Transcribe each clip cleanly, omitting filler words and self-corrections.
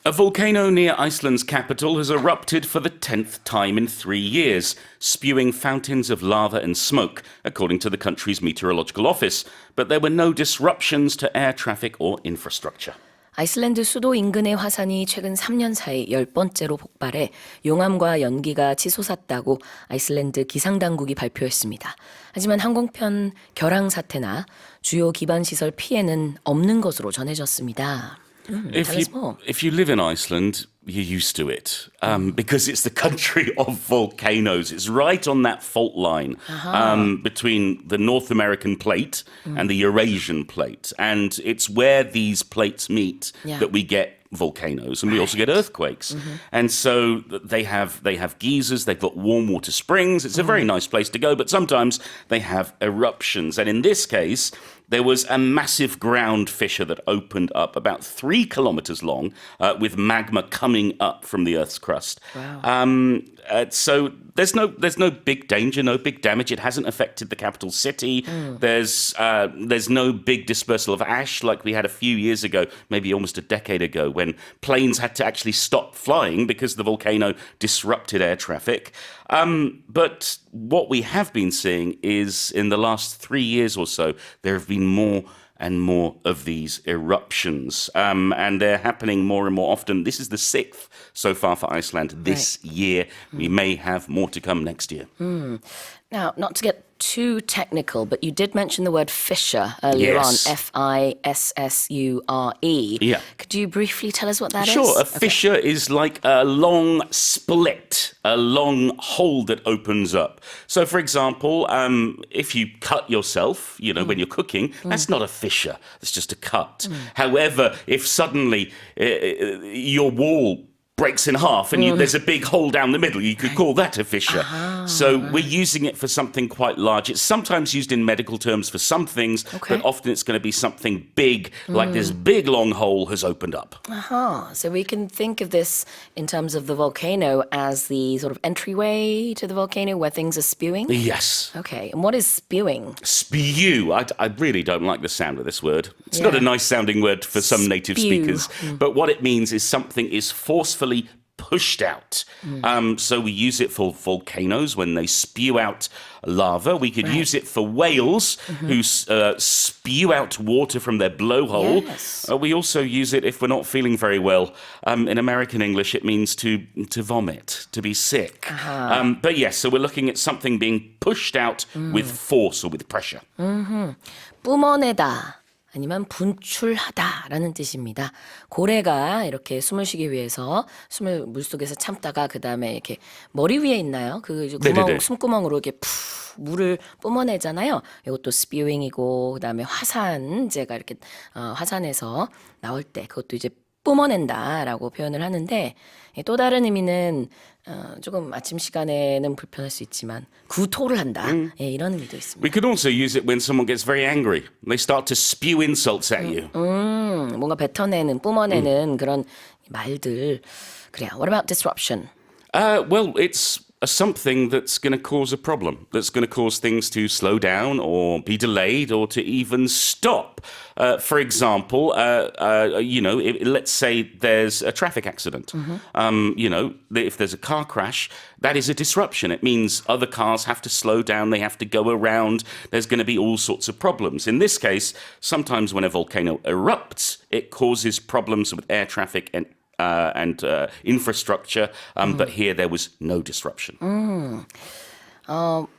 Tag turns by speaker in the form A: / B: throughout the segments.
A: A volcano near Iceland's capital has erupted for the 10th time in 3 years, spewing fountains of lava and smoke, according to the country's meteorological office. But there were no disruptions to air traffic or infrastructure.
B: 아이슬란드 수도 인근의 화산이 최근 3년 사이 10번째로 폭발해 용암과 연기가 치솟았다고 아이슬란드 기상당국이 발표했습니다. 하지만 항공편 결항 사태나 주요 기반시설 피해는 없는 것으로 전해졌습니다.
A: If you live in Iceland, you're used to it because it's the country of volcanoes. It's right on that fault line between the North American plate and the Eurasian plate. And it's where these plates meet that we get volcanoes, and we also get earthquakes. And so they have geysers, they've got warm water springs. It's a very nice place to go, but sometimes they have eruptions. And in this case, there was a massive ground fissure that opened up about 3 kilometers long with magma coming up from the Earth's crust.
B: Wow.
A: So there's no big danger, no big damage. It hasn't affected the capital city. There's no big dispersal of ash like we had a few years ago, maybe almost a decade ago, when planes had to actually stop flying because the volcano disrupted air traffic. But what we have been seeing is in the last 3 years or so, there have been more and more of these eruptions. And they're happening more and more often. This is the 6th so far for Iceland this year. We may have more to come next year.
B: Now, not to get too technical, but you did mention the word fissure earlier on, Fissure.
A: Yeah.
B: Could you briefly tell us what that is?
A: Sure. A fissure is like a long split, a long hole that opens up. So, for example, if you cut yourself, when you're cooking, that's not a fissure. It's just a cut. However, if suddenly your wall breaks in half and there's a big hole down the middle, you could call that a fissure. So we're using it for something quite large. It's sometimes used in medical terms for some things, but often it's going to be something big, like this big long hole has opened up.
B: So we can think of this in terms of the volcano as the sort of entryway to the volcano where things are spewing?
A: Yes.
B: Okay, and what is spewing?
A: Spew. I really don't like the sound of this word. It's not a nice sounding word for some native speakers. But what it means is something is forcefully pushed out. So we use it for volcanoes when they spew out lava. We could use it for whales who spew out water from their blowhole.
B: Yes.
A: We also use it if we're not feeling very well. In American English, it means to vomit, to be sick. But yes, so we're looking at something being pushed out with force or with pressure.
B: 뿜어내다. 아니면 분출하다라는 뜻입니다. 고래가 이렇게 숨을 쉬기 위해서 숨을 물속에서 참다가 그 다음에 이렇게 머리 위에 있나요? 그 구멍, 숨구멍으로 이렇게 물을 뿜어내잖아요. 이것도 spewing이고 그 다음에 화산재가 이렇게 화산에서 나올 때 그것도 이제 뿜어낸다라고 표현을 하는데 또 다른 의미는 조금 아침 시간에는 불편할 수 있지만 구토를 한다. 이런 의미도 있습니다.
A: We could also use it when someone gets very angry. They start to spew insults at you.
B: 뭔가 뱉어내는, 뿜어내는 그런 말들. 그래요. What about disruption?
A: Well, it's something that's going to cause a problem, that's going to cause things to slow down or be delayed or to even stop. For example, let's say there's a traffic accident. If there's a car crash, that is a disruption. It means other cars have to slow down, they have to go around. There's going to be all sorts of problems. In this case, sometimes when a volcano erupts, it causes problems with air traffic and infrastructure, but here there was no disruption.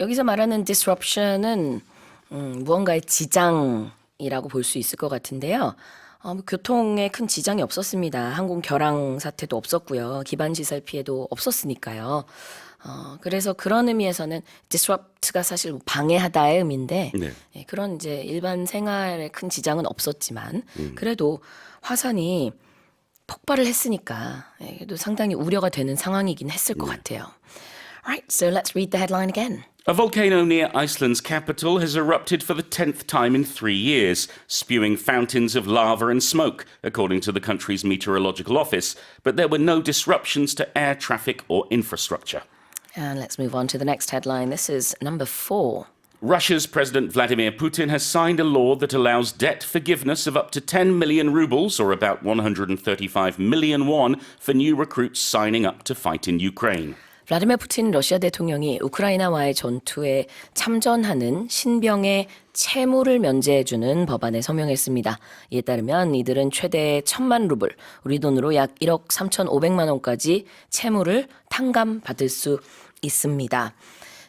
B: 여기서 말하는 disruption은 무언가의 지장이라고 볼 수 있을 것 같은데요. 교통에 큰 지장이 없었습니다. 항공 결항 사태도 없었고요. 기반시설 피해도 없었으니까요. 그래서 그런 의미에서는 disrupt가 사실 방해하다의 의미인데 그런 이제 일반 생활에 큰 지장은 없었지만 그래도 화산이 폭발을 했으니까 또 상당히 우려가 되는 상황이긴 했을 것 같아요. Right, so let's read the headline again.
A: A volcano near Iceland's capital has erupted for the 10th time in 3 years, spewing fountains of lava and smoke, according to the country's meteorological office. But there were no disruptions to air traffic or infrastructure.
B: And let's move on to the next headline. This is number 4.
A: Russia's President Vladimir Putin has signed a law that allows debt forgiveness of up to 10 million rubles, or about 135 million won, for new recruits signing up to fight in Ukraine.
B: 블라디미르 푸틴 러시아 대통령이 우크라이나와의 전투에 참전하는 신병의 채무를 면제해주는 법안에 서명했습니다. 이에 따르면 이들은 최대 1,000만 루블, 우리 돈으로 약 1억 3,500만 원까지 채무를 탕감받을 수 있습니다.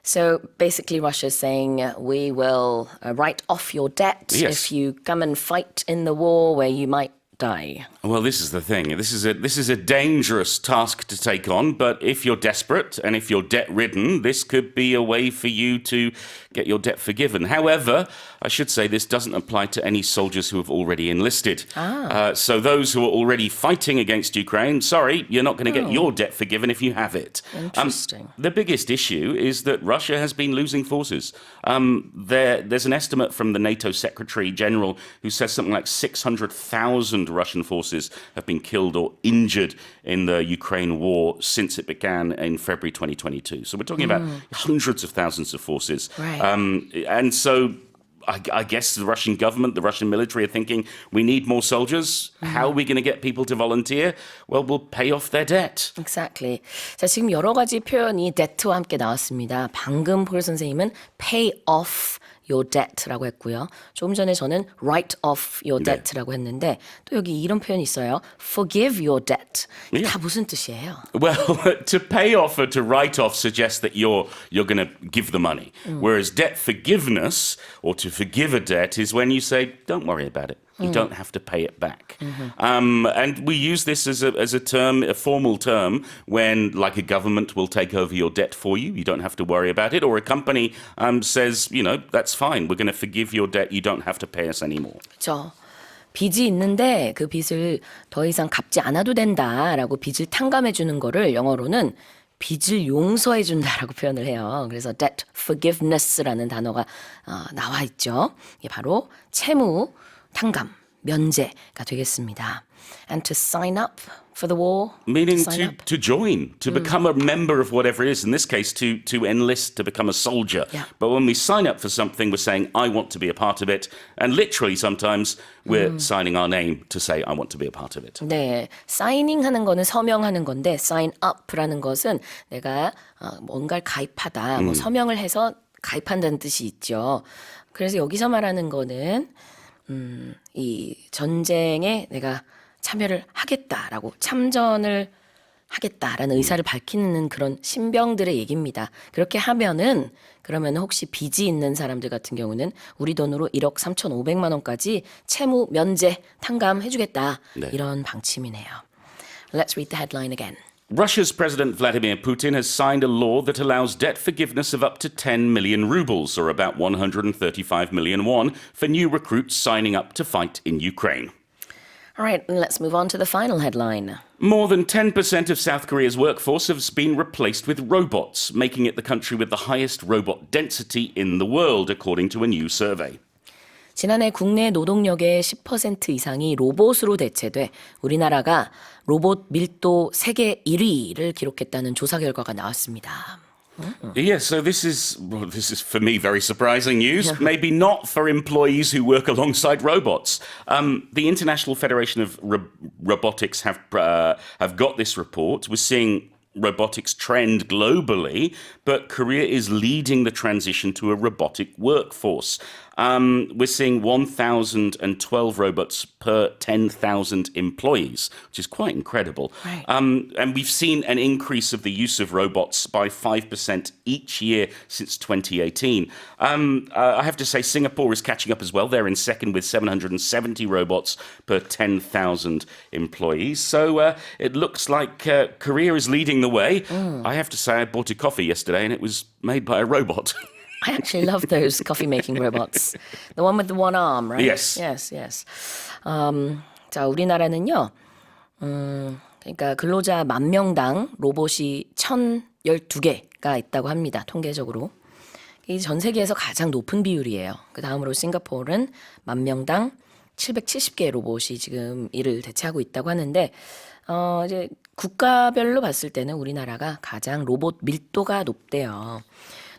B: So basically Russia's saying we will write off your debt
A: Yes.
B: if you come and fight in the war where you might die.
A: Well, this is the thing. This is a dangerous task to take on, but if you're desperate and if you're debt-ridden, this could be a way for you to get your debt forgiven. However, I should say this doesn't apply to any soldiers who have already enlisted. So those who are already fighting against Ukraine, sorry, you're not going to get your debt forgiven if you have it.
B: Interesting.
A: The biggest issue is that Russia has been losing forces. There's an estimate from the NATO Secretary General who says something like 600,000 Russian forces have been killed or injured in the Ukraine war since it began in February 2022. So we're talking about hundreds of thousands of forces.
B: Right.
A: And so I guess the Russian government, the Russian military are thinking, we need more soldiers. How are we going to get people to volunteer? Well, we'll pay off their debt.
B: Exactly. 자, 지금 여러 가지 표현이 debt와 함께 나왔습니다. 방금 폴 선생님은 pay off your debt라고 했고요. 조금 전에 저는 write off your debt라고 했는데 또 여기 이런 표현이 있어요. forgive your debt. 이게 다 무슨 뜻이에요?
A: Well, to pay off or to write off suggests that you're going to give the money. Whereas debt forgiveness or to forgive a debt is when you say, don't worry about it. You don't have to pay it back. And we use this as a term, a formal term, when like a government will take over your debt for you. You don't have to worry about it. Or a company says, you know, that's fine. We're going to forgive your debt. You don't have to pay us anymore.
B: 그렇죠. 빚이 있는데 그 빚을 더 이상 갚지 않아도 된다라고 빚을 탕감해 주는 거를 영어로는 빚을 용서해 준다라고 표현을 해요. 그래서 debt forgiveness라는 단어가 나와 있죠. 이게 바로 채무 탕감, 면제가 되겠습니다. And to sign up for the war.
A: Meaning
B: sign up.
A: to join, to become a member of whatever it is. In this case, to enlist, to become a soldier.
B: Yeah.
A: But when we sign up for something, we're saying, I want to be a part of it. And literally sometimes we're signing our name to say, I want to be a part of it.
B: 네, signing 하는 거는 서명하는 건데 sign up라는 것은 내가 뭔가를 가입하다, 뭐 서명을 해서 가입한다는 뜻이 있죠. 그래서 여기서 말하는 거는 이 전쟁에 내가 참여를 하겠다라고 참전을 하겠다라는 의사를 밝히는 그런 신병들의 얘기입니다. 그렇게 하면은 그러면 혹시 빚이 있는 사람들 같은 경우는 우리 돈으로 1억 3,500만 원까지 채무 면제 탕감해주겠다.
A: 네.
B: 이런 방침이네요. Let's read the headline again.
A: Russia's President Vladimir Putin has signed a law that allows debt forgiveness of up to 10 million rubles, or about 135 million won, for new recruits signing up to fight in Ukraine.
B: All right, let's move on to the final headline.
A: More than 10% of South Korea's workforce has been replaced with robots, making it the country with the highest robot density in the world, according to a new survey.
B: 지난해 국내 노동력의 10% 이상이 로봇으로 대체돼 우리나라가 로봇 밀도 세계 1위를 기록했다는 조사 결과가 나왔습니다.
A: Yes, so this is for me very surprising news. Maybe not for employees who work alongside robots. The International Federation of Robotics have got this report. We're seeing robotics trend globally, but Korea is leading the transition to a robotic workforce. We're seeing 1,012 robots per 10,000 employees, which is quite incredible.
B: Right.
A: And we've seen an increase of the use of robots by 5% each year since 2018. I have to say Singapore is catching up as well. They're in second with 770 robots per 10,000 employees. So it looks like Korea is leading the way. I have to say I bought a coffee yesterday and it was made by a robot.
B: I actually love those coffee making robots. The one with the one arm, right?
A: Yes.
B: Yes. 자, 우리나라는요. 그러니까 근로자 10,000명당 로봇이 1,012개가 있다고 합니다. 통계적으로. 이 전 세계에서 가장 높은 비율이에요. 그 다음으로 싱가포르는 10,000명당 770개의 로봇이 지금 이를 대체하고 있다고 하는데 이제 국가별로 봤을 때는 우리나라가 가장 로봇 밀도가 높대요.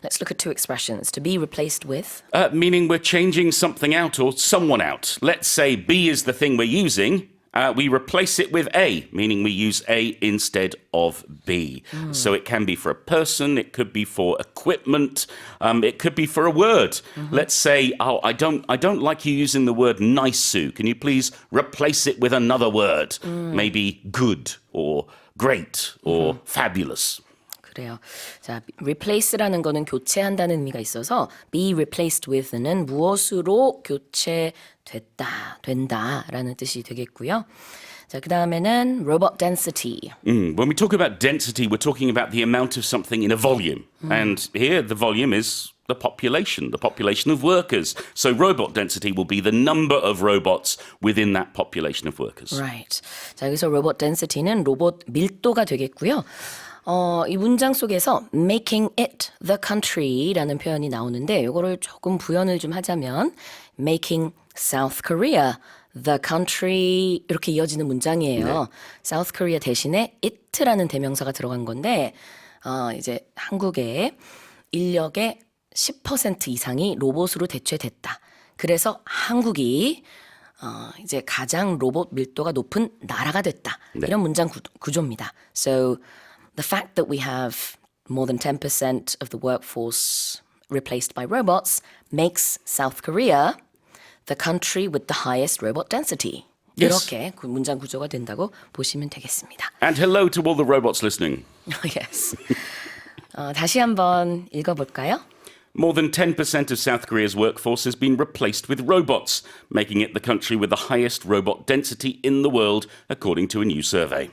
B: Let's look at two expressions. To be replaced with.
A: Meaning we're changing something out or someone out. Let's say B is the thing we're using. We replace it with A, meaning we use A instead of B. So it can be for a person, it could be for equipment, it could be for a word. Let's say, oh, I don't like you using the word nice, Sue. Can you please replace it with another word? Maybe good or great or fabulous.
B: 그래요. 자, replace라는 거는 교체한다는 의미가 있어서 be replaced with는 무엇으로 된다라는 뜻이 되겠고요. 자, 그 다음에는 robot density.
A: When we talk about density, we're talking about the amount of something in a volume. And here the volume is the population of workers. So robot density will be the number of robots within that population of workers.
B: Right. 자, 여기서 robot density는 로봇 밀도가 되겠고요. 이 문장 속에서 making it the country라는 표현이 나오는데 이거를 조금 부연을 좀 하자면 making South Korea the country 이렇게 이어지는 문장이에요. 네. South Korea 대신에 it라는 대명사가 들어간 건데 이제 한국의 인력의 10% 이상이 로봇으로 대체됐다. 그래서 한국이 이제 가장 로봇 밀도가 높은 나라가 됐다. 네. 이런 문장 구조입니다. So the fact that we have more than 10% of the workforce replaced by robots makes South Korea the country with the highest robot density.
A: Yes.
B: 이렇게 문장 구조가 된다고 보시면 되겠습니다.
A: And hello to all the robots listening.
B: Yes. 다시 한번 읽어볼까요?
A: More than 10% of South Korea's workforce has been replaced with robots, making it the country with the highest robot density in the world, according to a new survey.